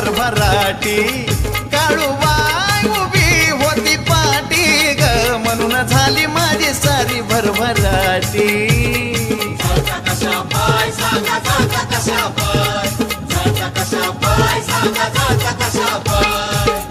भरभराटी काळूबाई उभी होती पाठी ग म्हणून झाली माझी सारी भरभराटी कशा पाय सांगा कशा पाय कशा पाय सांगा कशा पाय